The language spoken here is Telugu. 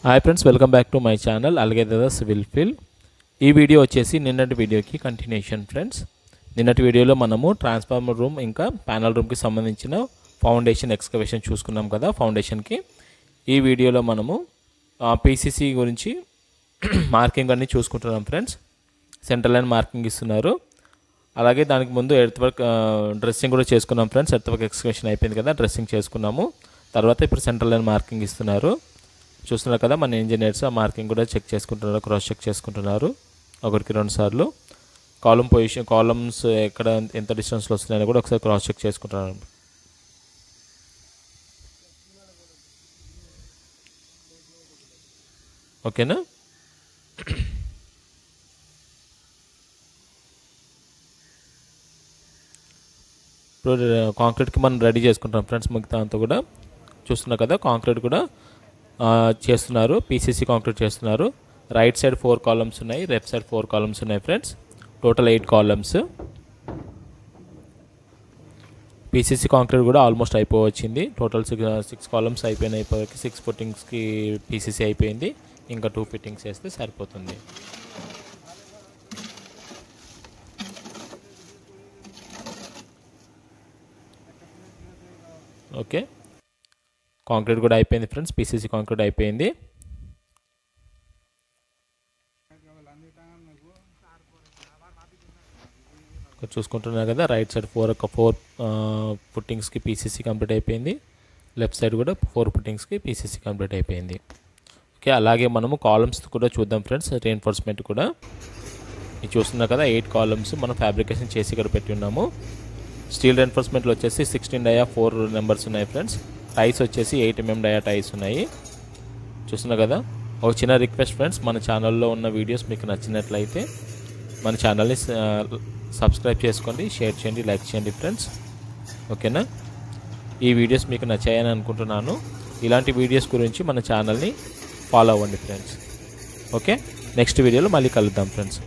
Hi friends, welcome back to my channel altogether civil fill. ఈ వీడియో వచ్చేసి నిన్నటి వీడియోకి కంటిన్యూషన్ ఫ్రెండ్స్. నిన్నటి వీడియోలో మనము ట్రాన్స్ఫార్మర్ రూమ్ ఇంకా ప్యానల్ రూమ్కి సంబంధించిన ఫౌండేషన్ ఎక్స్కవేషన్ చూసుకున్నాం కదా ఫౌండేషన్కి. ఈ వీడియోలో మనము పీసీసీ గురించి మార్కింగ్ అన్నీ చూసుకుంటున్నాం ఫ్రెండ్స్. సెంటర్ లైన్ మార్కింగ్ ఇస్తున్నారు. అలాగే దానికి ముందు ఎర్త్ వర్క్ డ్రెస్సింగ్ కూడా చేసుకున్నాం ఫ్రెండ్స్. ఎర్త్ వర్క్ ఎక్స్కవేషన్ అయిపోయింది కదా, డ్రెస్సింగ్ చేసుకున్నాము. తర్వాత ఇప్పుడు సెంటర్ లైన్ మార్కింగ్ ఇస్తున్నారు. చూస్తున్నారు కదా, మన ఇంజనీర్స్ ఆ మార్కింగ్ కూడా చెక్ చేసుకుంటున్నారు, క్రాస్ చెక్ చేసుకుంటున్నారు ఒకరికి 2 సార్లు. కాలమ్ పొజిషన్, కాలమ్స్ ఎక్కడ ఎంత డిస్టెన్స్లో వస్తున్నాయని కూడా ఒకసారి క్రాస్ చెక్ చేసుకుంటున్నారు. ఓకేనా. ఇప్పుడు కాంక్రీట్కి మనం రెడీ చేసుకుంటాం ఫ్రెండ్స్. మిగతా అంతా కూడా చూస్తున్నారు కదా, కాంక్రీట్ కూడా చేస్తున్నారు. పీసీసీ కాంక్రీట్ చేస్తున్నారు. రైట్ సైడ్ 4 కాలమ్స్ ఉన్నాయి, లెఫ్ట్ సైడ్ 4 కాలమ్స్ ఉన్నాయి friends. Total 8 columns. PCC concrete కూడా ఆల్మోస్ట్ అయిపోవచ్చింది. టోటల్ 6 కాలమ్స్ అయిపోయినాయి. ఇప్పటివరకు 6 ఫుట్టింగ్స్కి పీసీసీ అయిపోయింది. ఇంకా 2 ఫిట్టింగ్స్ వేస్తే సరిపోతుంది. ఓకే, కాంక్రీట్ కూడా అయిపోయింది ఫ్రెండ్స్. పీసీసీ కాంక్రీట్ అయిపోయింది. చూసుకుంటున్నారు కదా, రైట్ సైడ్ 4 ఫుట్టింగ్స్కి పీసీసీ కంప్లీట్ అయిపోయింది. లెఫ్ట్ సైడ్ కూడా 4 ఫుట్టింగ్స్కి పీసీసీ కంప్లీట్ అయిపోయింది. ఓకే, అలాగే మనము కాలమ్స్ కూడా చూద్దాం ఫ్రెండ్స్. రీఎన్ఫోర్స్మెంట్ కూడా ఇది చూస్తున్నారు కదా, 8 కాలమ్స్ మనం ఫ్యాబ్రికేషన్ చేసి ఇక్కడ పెట్టి ఉన్నాము. స్టీల్ రీఎన్ఫోర్స్మెంట్లో వచ్చేసి 16 డయా 4 నెంబర్స్ ఉన్నాయి ఫ్రెండ్స్. టైస్ వచ్చేసి 8 mm డయా టైస్ ఉన్నాయి. చూస్తున్నారు కదా. ఒక చిన్న రిక్వెస్ట్ ఫ్రెండ్స్, మన ఛానల్లో ఉన్న వీడియోస్ మీకు నచ్చినట్లయితే మన ఛానల్ని సబ్స్క్రైబ్ చేసుకోండి, షేర్ చేయండి, లైక్ చేయండి ఫ్రెండ్స్. ఓకేనా. ఈ వీడియోస్ మీకు నచ్చాయని అనుకుంటున్నాను. ఇలాంటి వీడియోస్ గురించి మన ఛానల్ని ఫాలో అవ్వండి ఫ్రెండ్స్. ఓకే, నెక్స్ట్ వీడియోలో మళ్ళీ కలుద్దాం ఫ్రెండ్స్.